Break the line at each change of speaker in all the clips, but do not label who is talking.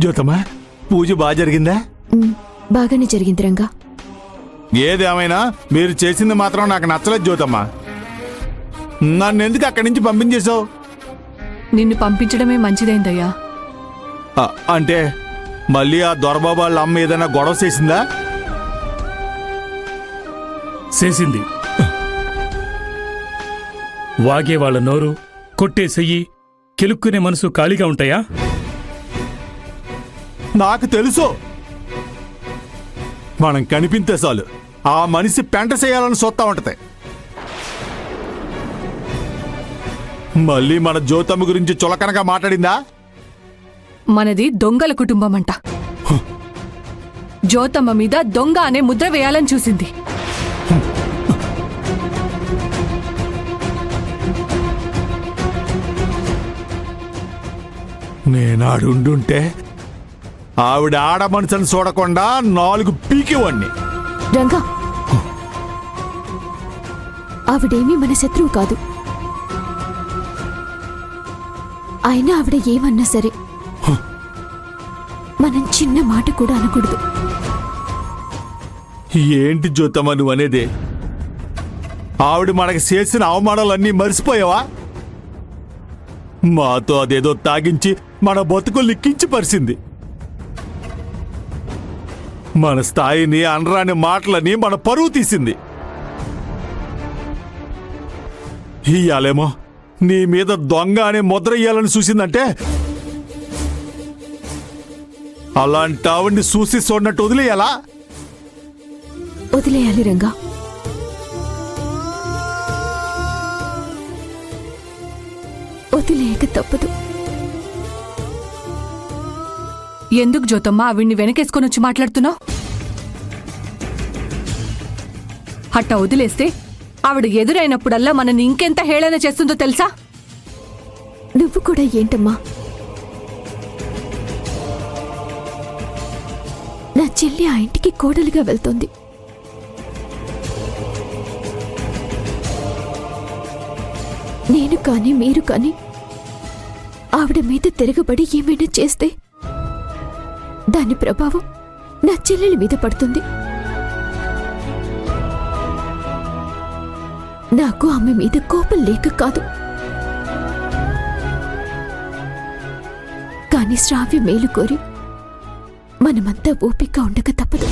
జ్యోతమ్మా, పూజ బాగా జరిగిందా?
బాగానే జరిగింది రంగా.
ఏదేమైనా మీరు చేసింది మాత్రం నాకు నచ్చలేదు జ్యోతమ్మా. నన్ను ఎందుకు అక్కడి నుంచి పంపించేశావు?
నిన్ను పంపించడమే మంచిదైందయ్యా.
అంటే మళ్ళీ ఆ దొరబాబు వాళ్ళ అమ్మ ఏదైనా గొడవ చేసిందా?
చేసింది. వాగే వాళ్ళ నోరు, కొట్టే చెయ్యి, కెలుక్కునే మనసు ఖాళీగా ఉంటాయా?
నాకు తెలుసు. మనం కనిపించే చాలు ఆ మనిషి పెంట చేయాలని సొత్తా ఉంటది. మళ్ళీ మన జ్యోతమ్మ గురించి చులకనగా మాట్లాడిందా?
మనది దొంగల కుటుంబం అంట. జ్యోతమ్మ మీద దొంగ అనే ముద్ర వేయాలని చూసింది.
నేనాడుండుంటే ఆవిడ ఆడ మనుషుని చూడకుండా 4 పీకేవాణ్ణి.
రంగా, ఆవిడేమీ మన శత్రువు కాదు. అయినా ఆవిడ ఏమన్నా సరే మనం చిన్న మాట కూడా అనకూడదు.
ఏంటి జ్యోతమ్మ నువ్వు అనేది? ఆవిడ మనకి చేసిన అవమానాలన్నీ మర్చిపోయావా? మాతో అదేదో తాగించి మన బతుకులు లిక్కించి పరిచింది. మన స్థాయిని, అనరాని మాటలని, మన పరువు తీసింది. ఇయ్యాలేమో నీ మీద దొంగ అనే ముద్ర ఇయ్యాలని చూసిందంటే అలాంటి ఆవిడ్ని చూసి చూడనట్టు వదిలేయాలా?
వదిలేయాలి రంగా. వదిలేయక తప్పదు.
ఎందుకు జ్యోతమ్మ ఆవిడ్ని వెనకేసుకొని వచ్చి మాట్లాడుతున్నావు? అట్ట వదిలేస్తే ఆవిడ ఎదురైనప్పుడల్లా మనని ఇంకెంత హేళన చేస్తుందో తెలుసా?
నువ్వు కూడా ఏంటమ్మా? నా చెల్లి ఆ ఇంటికి కోడలుగా వెళ్తోంది. నేను కానీ మీరు కానీ ఆవిడ మీద తిరగబడి ఏమైనా చేస్తే దాని ప్రభావం నా చెల్లెలి మీద పడుతుంది. నాకు ఆమె మీద కోపం లేక కాదు, కానీ శ్రావ్య మేలు కోరి మనమంతా ఓపిక ఉండక తప్పదు.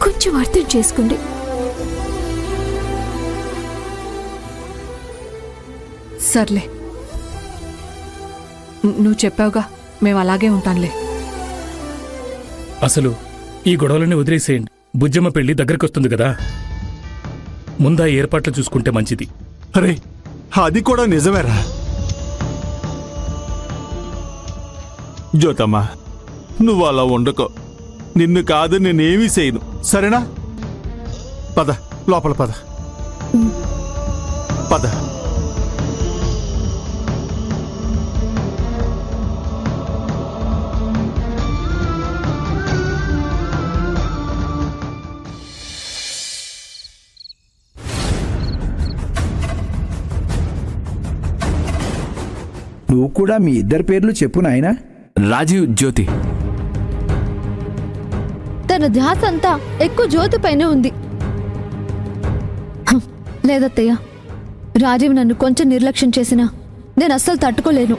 కొంచెం అర్థం చేసుకోండి.
సర్లే, నువ్వు చెప్పావుగా, మేము అలాగే ఉంటాంలే.
అసలు ఈ గొడవలన్నీ వదిలేసేయండి. బుజ్జమ్మ పెళ్లి దగ్గరకొస్తుంది కదా, ముందా ఏర్పాట్లు చూసుకుంటే మంచిది.
అరే, అది కూడా నిజమేరా జ్యోతమ్మా. నువ్వు అలా ఉండకో. నిన్ను కాదు నేనేమీ చేయను, సరేనా? పద లోపల, పద పద.
నువ్వు కూడా మీ ఇద్దరి పేర్లు చెప్పు నాయనా.
రాజీవ్, జ్యోతి.
తన ధ్యాస అంతా ఎక్కువ జ్యోతి పైన ఉంది. లేదత్తయ్య, రాజీవ్ నన్ను కొంచెం నిర్లక్ష్యం చేసినా నేను అస్సలు తట్టుకోలేను.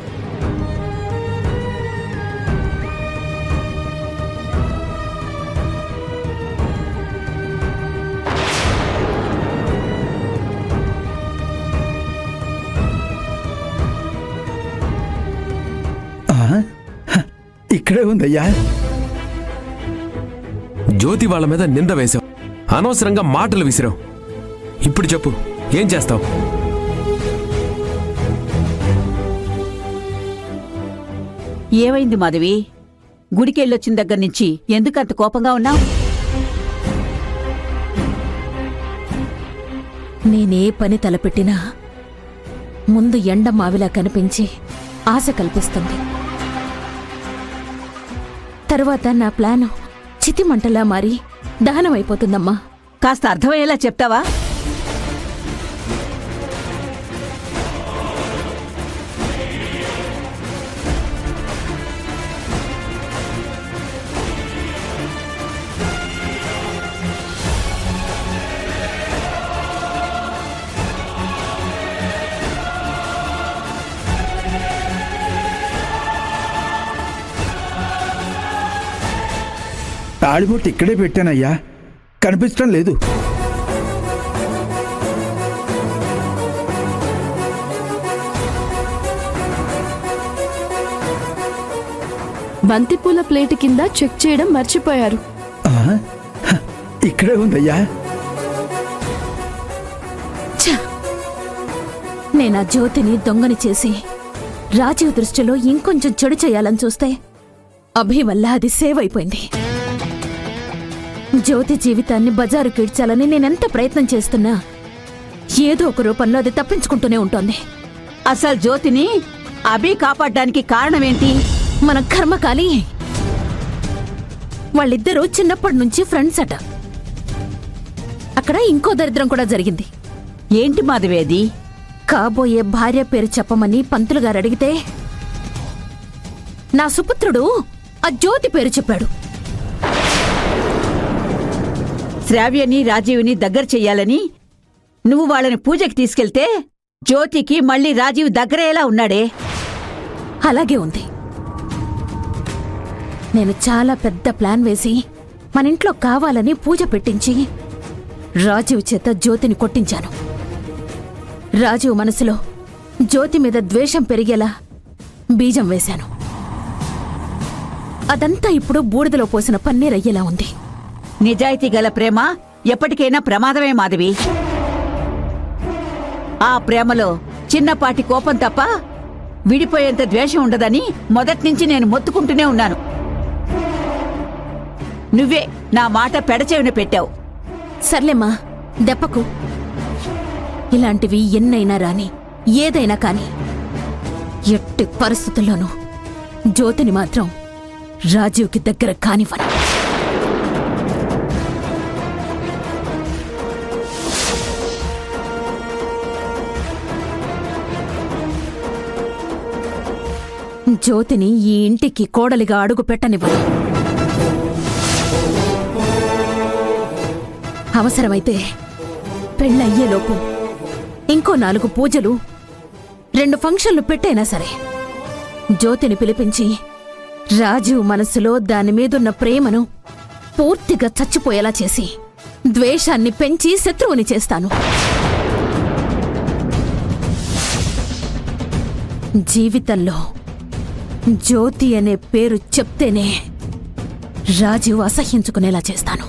ఇక్కడే ఉందయ్యా.
జ్యోతి వాళ్ళ మీద నింద వేశావు, అనవసరంగా మాటలు విసిరావు. ఇప్పుడు చెప్పు, ఏం చేస్తావు?
ఏమైంది మాధవి? గుడికెళ్ళొచ్చిన దగ్గర నుంచి ఎందుకంత కోపంగా ఉన్నావు?
నేనే పని తలపెట్టినా ముందు ఎండ మావిలా కనిపించి ఆశ కల్పిస్తుంది. తర్వాత నా ప్లాను చితిమంటలా మారి దహనమైపోతుందమ్మా.
కాస్త అర్థమయ్యేలా చెప్తావా?
తాళిబొట్టు ఇక్కడే పెట్టానయ్యా, కనిపించడం లేదు.
బంతిపూల ప్లేట్ కింద చెక్ చేయడం మర్చిపోయారు.
ఆ, హ, ఇక్కడే ఉందయ్యా.
నేనా జ్యోతిని దొంగని చేసి రాజీవ్ దృష్టిలో ఇంకొంచెం చెడు చేయాలని చూస్తే అభి వల్ల అది సేవ్ అయిపోయింది. జ్యోతి జీవితాన్ని బజారు కీడ్చాలని నేనెంత ప్రయత్నం చేస్తున్నా ఏదో ఒక రూపంలో అది తప్పించుకుంటూనే ఉంటోంది.
అసలు జ్యోతిని అభి కాపాడడానికి కారణమేంటి?
మన కర్మకాలి. వాళ్ళిద్దరూ చిన్నప్పటి నుంచి ఫ్రెండ్స్ అట. అక్కడ ఇంకో దరిద్రం కూడా జరిగింది.
ఏంటి మాధవి అది?
కాబోయే భార్య పేరు చెప్పమని పంతులు గారు అడిగితే నా సుపుత్రుడు ఆ జ్యోతి పేరు చెప్పాడు.
శ్రావ్యని రాజీవ్ని దగ్గర చెయ్యాలని నువ్వు వాళ్ళని పూజకి తీసుకెళ్తే జ్యోతికి మళ్ళీ రాజీవ్ దగ్గరయ్యేలా ఉన్నాడే.
అలాగే ఉంది. నేను చాలా పెద్ద ప్లాన్ వేసి మన ఇంట్లో కావాలని పూజ పెట్టించి రాజీవ్ చేత జ్యోతిని కొట్టించాను. రాజీవ్ మనసులో జ్యోతి మీద ద్వేషం పెరిగేలా బీజం వేశాను. అదంతా ఇప్పుడు బూడిదలో పోసిన పన్నీరయ్యేలా ఉంది.
నిజాయితీ గల ప్రేమ ఎప్పటికైనా ప్రమాదమే మాధవి. ఆ ప్రేమలో చిన్నపాటి కోపం తప్ప విడిపోయేంత ద్వేషం ఉండదని మొదట్నుంచి నేను మొత్తుకుంటూనే ఉన్నాను. నువ్వే నా మాట పెడచెవిన పెట్టావు.
సర్లేమ్మా, దెప్పకు. ఇలాంటివి ఎన్నైనా రాని, ఏదైనా కాని ఎట్టి పరిస్థితుల్లోనూ జ్యోతిని మాత్రం రాజీవ్కి దగ్గర కానివ్వను. జ్యోతిని ఈ ఇంటికి కోడలిగా అడుగు పెట్టనివ్వను. అవసరమైతే పెళ్ళయ్యేలోపు ఇంకో 4 పూజలు 2 ఫంక్షన్లు పెట్టైనా సరే జ్యోతిని పిలిపించి రాజీవ్ మనసులో దాని మీదున్న ప్రేమను పూర్తిగా చచ్చిపోయేలా చేసి ద్వేషాన్ని పెంచి శత్రువుని చేస్తాను. జీవితంలో జ్యోతి అనే పేరు చెప్తేనే రాజీవ్ అసహ్యించుకునేలా చేస్తాను.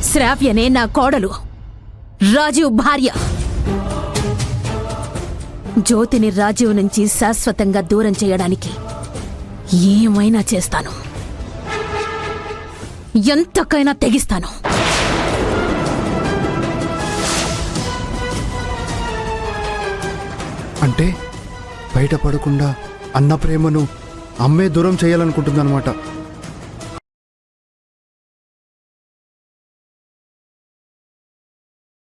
శ్రావ్యనే నా కోడలు, రాజీవ్ భార్య. జ్యోతిని రాజీవ్ నుంచి శాశ్వతంగా దూరం చేయడానికి ఏమైనా చేస్తాను, ఎంతకైనా తెగిస్తాను.
అంటే బయటపడకుండా అన్న ప్రేమను అమ్మే దూరం చేయాలనుకుంటుందన్నమాట.